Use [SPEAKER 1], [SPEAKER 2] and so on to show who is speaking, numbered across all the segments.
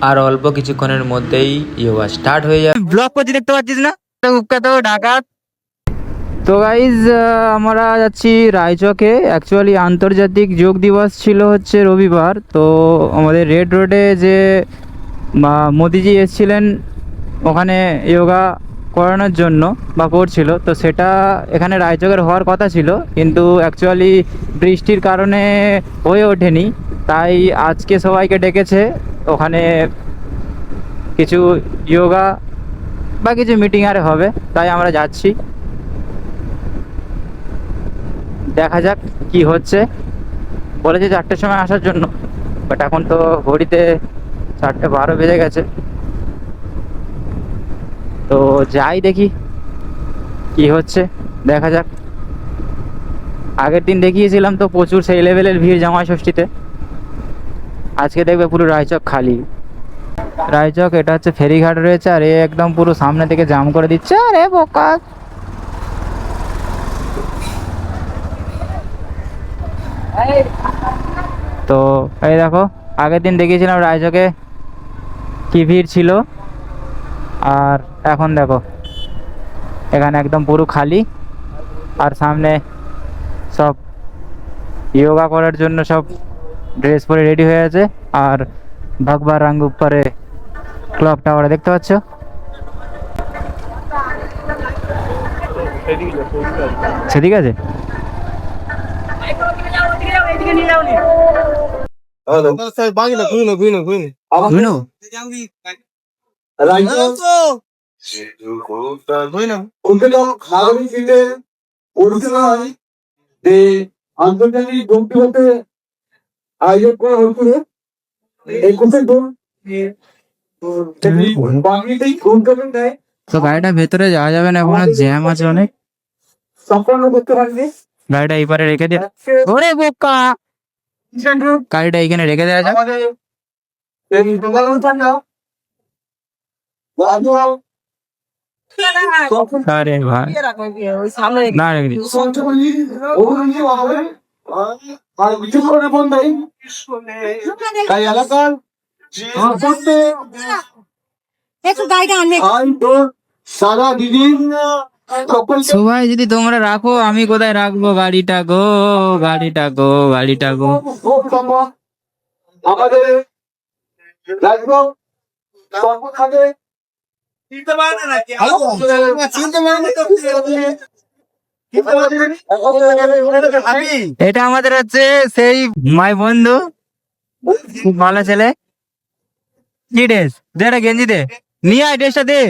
[SPEAKER 1] আর অল্প কিছুক্ষণের মধ্যেই যোগা স্টার্ট হয়ে যাবে। ব্লগ করছি দেখতে পাচ্ছিস না, কুখ্যাত ডাকাত। তো গাইজ আমরা যাচ্ছি রায়চকে। অ্যাকচুয়ালি আন্তর্জাতিক যোগ দিবস ছিল হচ্ছে রবিবার। তো আমাদের রেড রোডে যে মোদিজি এসেছিলেন ওখানে যোগা করানোর জন্য বা করছিল, তো সেটা এখানে রায়চকের হওয়ার কথা ছিল, কিন্তু অ্যাকচুয়ালি বৃষ্টির কারণে হয়ে ওঠেনি। তাই আজকে সবাইকে ডেকেছে ওখানে কিছু যোগা বা কিছু মিটিং আরে হবে, তাই আমরা যাচ্ছি। দেখা যাক কি হচ্ছে। বলেছে 4টের সময় আসার জন্য, বাট এখন তো ঘড়িতে 4:12 বেজে গেছে। তো যাই দেখি কি হচ্ছে, দেখা যাক। আগের দিন দেখিয়েছিলাম তো প্রচুর সেই লেভেলের ভিড় জামাই ষষ্ঠীতে। আজকে দেখবে পুরো রায়চক খালি। রায়চক এটা হচ্ছে ফেরিঘাট রয়েছে, আর এ একদম পুরো সামনে থেকে জাম করে দিচ্ছে। আরে বোকা, তো এই দেখো আগের দিন দেখিয়েছিলাম রায়চকে কি ভিড় ছিল, আর এখন দেখো এখানে একদম পুরো খালি। আর সামনে সব যোগা করার জন্য সব ড্রেস পরে রেডি হয়ে আছে। আর ভগবা রঙ উপরে ক্লক টাওয়ারে দেখতে পাচ্ছ। সেদিক আছে।
[SPEAKER 2] আন্তর্জাতিক যোগ দিবসে আয়োজন করা হয়েছিল 21শে জুন।
[SPEAKER 1] তো গাড়িটা ভেতরে যাওয়া যাবে না, এখন জ্যাম আছে অনেক।
[SPEAKER 2] সম্পন্ন করতে পারবে
[SPEAKER 1] গাড়িটা এই পারে রেখে দে। ওরে বোকা, গাড়িটা এইখানে রেখে দেওয়া যাক।
[SPEAKER 2] আমাদের এই দোকানটা
[SPEAKER 1] আরে ভাই না রেখে দিস।
[SPEAKER 2] আর বিচক্ষণের বন্ধাই তাই এলাকার সারা দিন
[SPEAKER 1] সবাই যদি তোমরা রাখো, আমি কোথায় রাখবো গাড়িটা গো, গাড়িটা গো, গাড়িটা গো।
[SPEAKER 2] আমাদের রাখব সর্বখানে
[SPEAKER 1] এটা আমাদের হচ্ছে সেই মাই বন্ধু, খুব ভালো ছেলে। কি ড্রেস দে, একটা গেঞ্জি দে, নিয়ে আয় ড্রেসটা দে।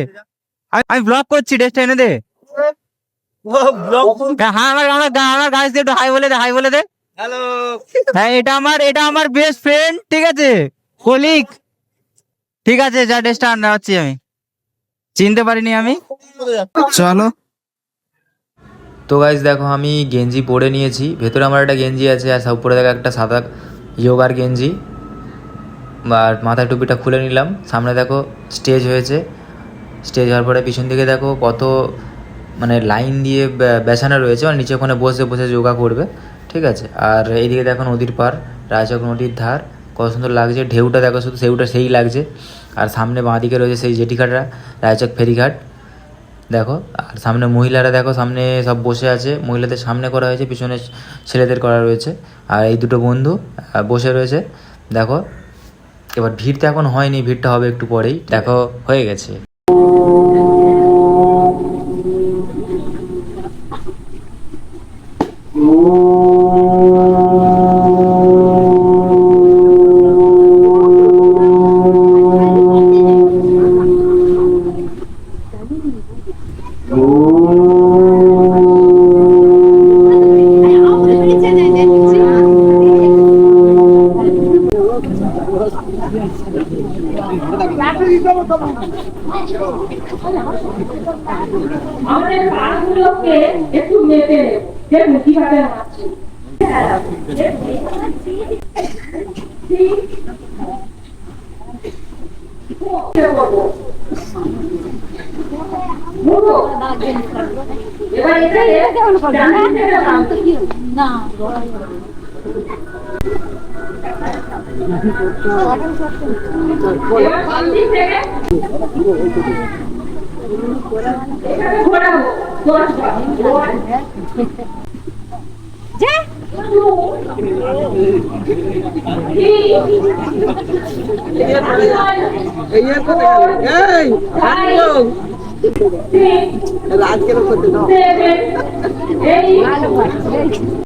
[SPEAKER 1] আমি ব্লগ করছি, ড্রেসটা এনে দে। হ্যাঁ আমার গাছ দিয়ে একটু হাই বলে দে, হাই বলে দে। হ্যালো। হ্যাঁ এটা আমার বেস্ট ফ্রেন্ড, ঠিক আছে, কলিগ। ঠিক আছে, যা ড্রেসটা আনা হচ্ছি, আমি চিনতে পারিনি আমি। চলো। তো গাইজ দেখো আমি গেঞ্জি পরে নিয়েছি, ভেতরে আমার একটা গেঞ্জি আছে, আর উপরে দেখো একটা সাদা যোগার গেঞ্জি। আর মাথায় টুপিটা খুলে নিলাম। সামনে দেখো স্টেজ হয়েছে, স্টেজ হওয়ার পরে পিছন দিকে দেখো কত মানে লাইন দিয়ে বেছানো রয়েছে, মানে নিচে ওখানে বসে বসে যোগা করবে, ঠিক আছে। আর এইদিকে দেখো নদীর পার, রায়চক নদীর ধার, কত সুন্দর লাগছে। ঢেউটা দেখো শুধু, সেই লাগছে। আর সামনে বাঁদিকে রয়েছে সেই জেটিঘাটরা, রায়চক ফেরিঘাট দেখো। আর সামনে মহিলারা দেখো, সামনে সব বসে আছে, মহিলাদের সামনে করা হয়েছে, পিছনে ছেলেদের করা রয়েছে। আর এই দুটো বন্ধু বসে রয়েছে দেখো। এবার ভিড় তো এখন হয়নি, ভিড়টা হবে একটু পরেই, দেখো হয়ে গেছে।
[SPEAKER 3] আমাদের পাগুলোকে একটু মেপে দেখুন কিভাবে নাচছে। এবার এটা না এবার বাম দিক থেকে এখানে ঘোরাবো 10 বার 1 2 3 4 5 6 7 8